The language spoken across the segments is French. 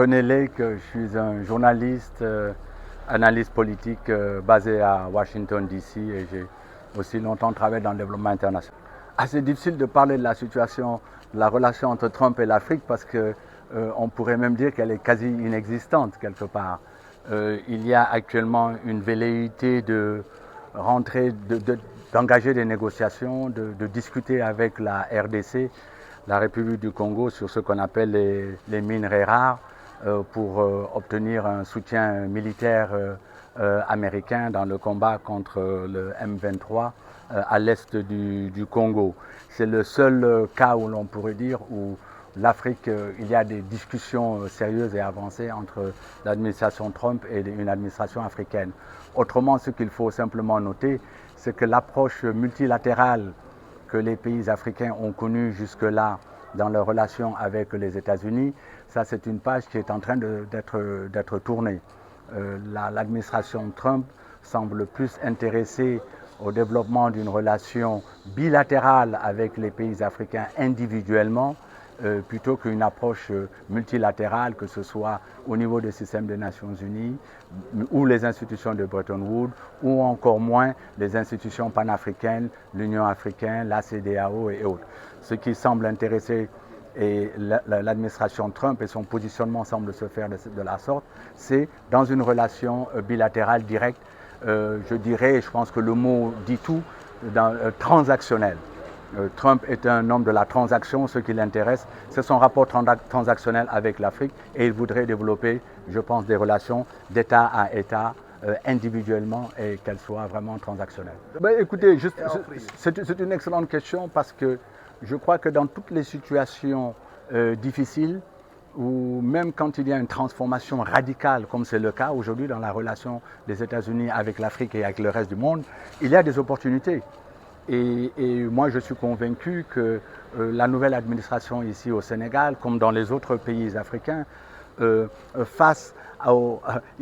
René Lake, je suis un journaliste, analyste politique basé à Washington DC et j'ai aussi longtemps travaillé dans le développement international. C'est difficile de parler de la situation, de la relation entre Trump et l'Afrique parce qu'on pourrait même dire qu'elle est quasi inexistante quelque part. Il y a actuellement une velléité de rentrer, d'engager des négociations, de discuter avec la RDC, la République du Congo, sur ce qu'on appelle les minerais rares pour obtenir un soutien militaire américain dans le combat contre le M23 à l'est du Congo. C'est le seul cas où l'on pourrait dire où l'Afrique, il y a des discussions sérieuses et avancées entre l'administration Trump et une administration africaine. Autrement, ce qu'il faut simplement noter, c'est que l'approche multilatérale que les pays africains ont connue jusque-là dans leurs relations avec les États-Unis, ça c'est une page qui est en train d'être tournée. L'administration Trump semble plus intéressée au développement d'une relation bilatérale avec les pays africains individuellement, plutôt qu'une approche multilatérale, que ce soit au niveau du système des Nations Unies ou les institutions de Bretton Woods, ou encore moins les institutions panafricaines, l'Union africaine, la CEDEAO et autres. Ce qui semble intéresser l'administration Trump et son positionnement semble se faire de la sorte, c'est dans une relation bilatérale directe, je dirais, je pense que le mot dit tout, transactionnelle. Trump est un homme de la transaction, ce qui l'intéresse, c'est son rapport transactionnel avec l'Afrique et il voudrait développer, je pense, des relations d'État à État individuellement et qu'elles soient vraiment transactionnelles. Écoutez, c'est une excellente question parce que je crois que dans toutes les situations difficiles, ou même quand il y a une transformation radicale, comme c'est le cas aujourd'hui dans la relation des États-Unis avec l'Afrique et avec le reste du monde, il y a des opportunités. Et moi, je suis convaincu que la nouvelle administration ici au Sénégal, comme dans les autres pays africains, ils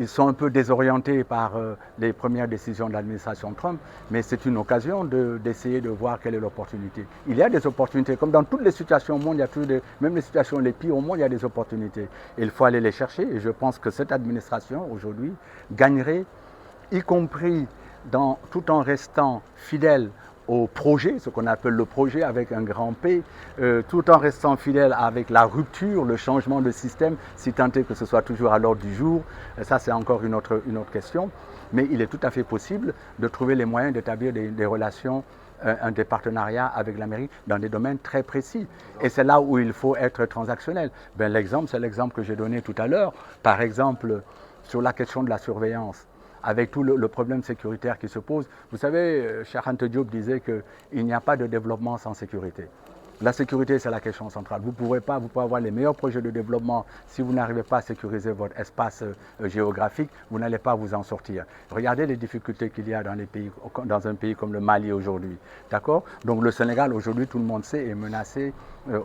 sont un peu désorientés par les premières décisions de l'administration Trump, mais c'est une occasion d'essayer de voir quelle est l'opportunité. Il y a des opportunités, comme dans toutes les situations au monde, il y a toujours même les situations les pires au monde, il y a des opportunités. Et il faut aller les chercher et je pense que cette administration aujourd'hui gagnerait, y compris tout en restant fidèle au projet, ce qu'on appelle le projet avec un grand P, tout en restant fidèle avec la rupture, le changement de système, si tant est que ce soit toujours à l'ordre du jour. Ça, c'est encore une autre question. Mais il est tout à fait possible de trouver les moyens d'établir des relations, des partenariats avec l'Amérique dans des domaines très précis. Et c'est là où il faut être transactionnel. L'exemple, c'est l'exemple que j'ai donné tout à l'heure. Par exemple, sur la question de la surveillance, avec tout le problème sécuritaire qui se pose. Vous savez, Cheikh Anta Diop disait qu'il n'y a pas de développement sans sécurité. La sécurité, c'est la question centrale. Vous pouvez avoir les meilleurs projets de développement si vous n'arrivez pas à sécuriser votre espace géographique, vous n'allez pas vous en sortir. Regardez les difficultés qu'il y a dans un pays comme le Mali aujourd'hui. D'accord ? Donc le Sénégal, aujourd'hui, tout le monde sait, est menacé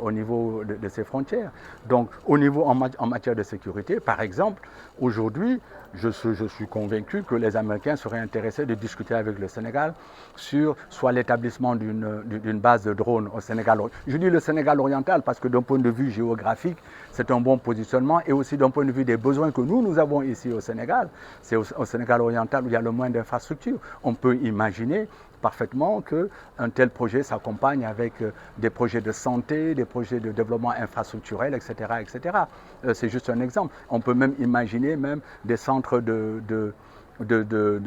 au niveau de ses frontières. Donc en matière de sécurité, par exemple, aujourd'hui, je suis convaincu que les Américains seraient intéressés de discuter avec le Sénégal sur soit l'établissement d'une base de drones au Sénégal. Je dis le Sénégal oriental parce que d'un point de vue géographique, c'est un bon positionnement et aussi d'un point de vue des besoins que nous avons ici au Sénégal. C'est au Sénégal oriental où il y a le moins d'infrastructures. On peut imaginer parfaitement qu'un tel projet s'accompagne avec des projets de santé, des projets de développement infrastructurel, etc. etc. C'est juste un exemple. On peut même imaginer des centres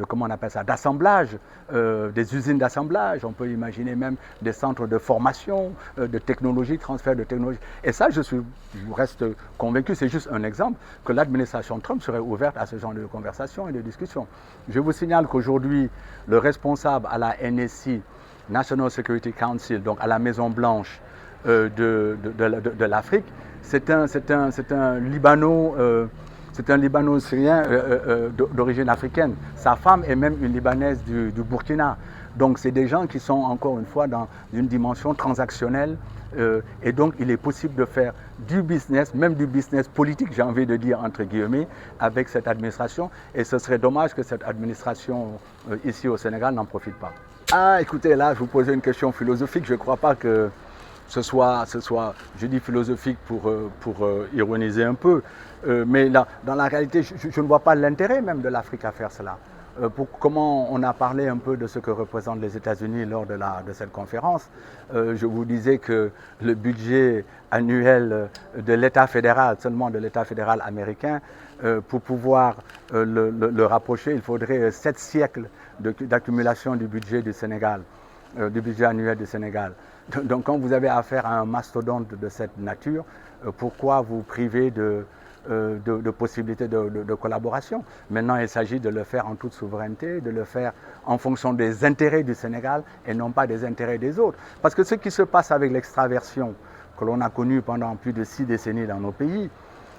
comment on appelle ça, d'assemblage, des usines d'assemblage. On peut imaginer même des centres de formation, de technologie, transfert de technologie. Et ça, je reste convaincu, c'est juste un exemple, que l'administration Trump serait ouverte à ce genre de conversations et de discussions. Je vous signale qu'aujourd'hui, le responsable à la NSC, National Security Council, donc à la Maison Blanche de l'Afrique, c'est un Libano. C'est un Libano-Syrien d'origine africaine. Sa femme est même une Libanaise du Burkina. Donc c'est des gens qui sont encore une fois dans une dimension transactionnelle et donc il est possible de faire du business, même du business politique, j'ai envie de dire entre guillemets, avec cette administration et ce serait dommage que cette administration ici au Sénégal n'en profite pas. Écoutez, là je vous posais une question philosophique, je ne crois pas que ce soit, je dis philosophique pour ironiser un peu, mais là, dans la réalité, je ne vois pas l'intérêt même de l'Afrique à faire cela. Comment on a parlé un peu de ce que représentent les États-Unis lors de cette conférence. Je vous disais que le budget annuel de l'État fédéral, seulement de l'État fédéral américain, pour pouvoir le rapprocher, il faudrait 7 siècles d'accumulation du budget du Sénégal, du budget annuel du Sénégal. Donc quand vous avez affaire à un mastodonte de cette nature, pourquoi vous priver de possibilités de collaboration? Maintenant, il s'agit de le faire en toute souveraineté, de le faire en fonction des intérêts du Sénégal et non pas des intérêts des autres. Parce que ce qui se passe avec l'extraversion que l'on a connue pendant plus de 6 décennies dans nos pays,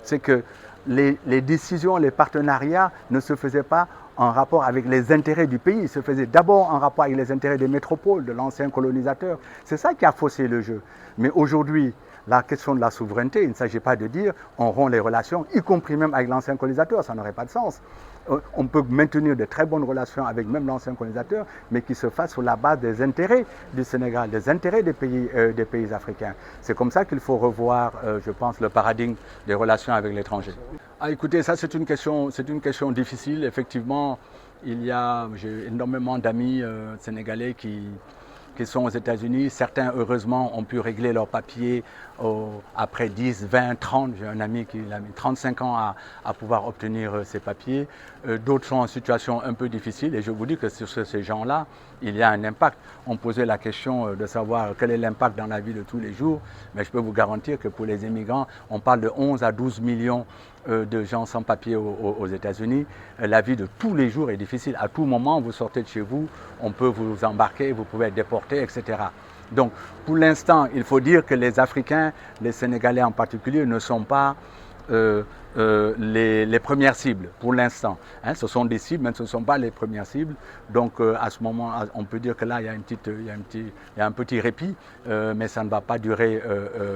c'est que les décisions, les partenariats ne se faisaient pas en rapport avec les intérêts du pays, ils se faisaient d'abord en rapport avec les intérêts des métropoles, de l'ancien colonisateur. C'est ça qui a faussé le jeu. Mais aujourd'hui, la question de la souveraineté, il ne s'agit pas de dire on rompt les relations, y compris même avec l'ancien colonisateur, ça n'aurait pas de sens. On peut maintenir de très bonnes relations avec même l'ancien colonisateur, mais qui se fassent sur la base des intérêts du Sénégal, des intérêts des pays africains. C'est comme ça qu'il faut revoir, je pense, le paradigme des relations avec l'étranger. Ah, écoutez, ça c'est une question difficile. Effectivement, j'ai énormément d'amis sénégalais qui sont aux États-Unis. Certains, heureusement, ont pu régler leurs papiers après 10, 20, 30. J'ai un ami qui a mis 35 ans à pouvoir obtenir ses papiers. D'autres sont en situation un peu difficile et je vous dis que sur ces gens-là, il y a un impact. On posait la question de savoir quel est l'impact dans la vie de tous les jours, mais je peux vous garantir que pour les immigrants, on parle de 11 à 12 millions de gens sans papier aux États-Unis. La vie de tous les jours est difficile. À tout moment, vous sortez de chez vous, on peut vous embarquer, vous pouvez être déporté, etc. Donc, pour l'instant, il faut dire que les Africains, les Sénégalais en particulier, ne sont pas les premières cibles pour l'instant. Hein, ce sont des cibles, mais ce ne sont pas les premières cibles. Donc, à ce moment, on peut dire que là, il y a un petit répit, mais ça ne va pas durer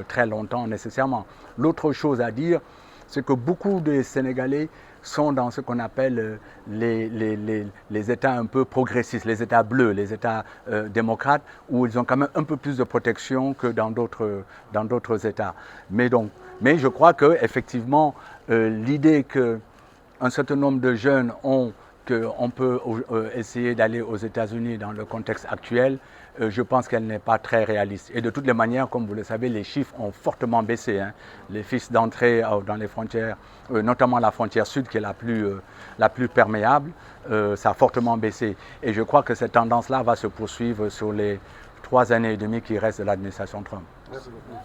très longtemps nécessairement. L'autre chose à dire, c'est que beaucoup de Sénégalais sont dans ce qu'on appelle les États un peu progressistes, les États bleus, les États démocrates, où ils ont quand même un peu plus de protection que dans d'autres États. Mais je crois qu'effectivement, l'idée qu'un certain nombre de jeunes ont qu'on peut essayer d'aller aux États-Unis dans le contexte actuel, je pense qu'elle n'est pas très réaliste. Et de toutes les manières, comme vous le savez, les chiffres ont fortement baissé. Hein. Les fiches d'entrée dans les frontières, notamment la frontière sud qui est la plus perméable, ça a fortement baissé. Et je crois que cette tendance-là va se poursuivre sur les 3 années et demie qui restent de l'administration Trump. Merci beaucoup.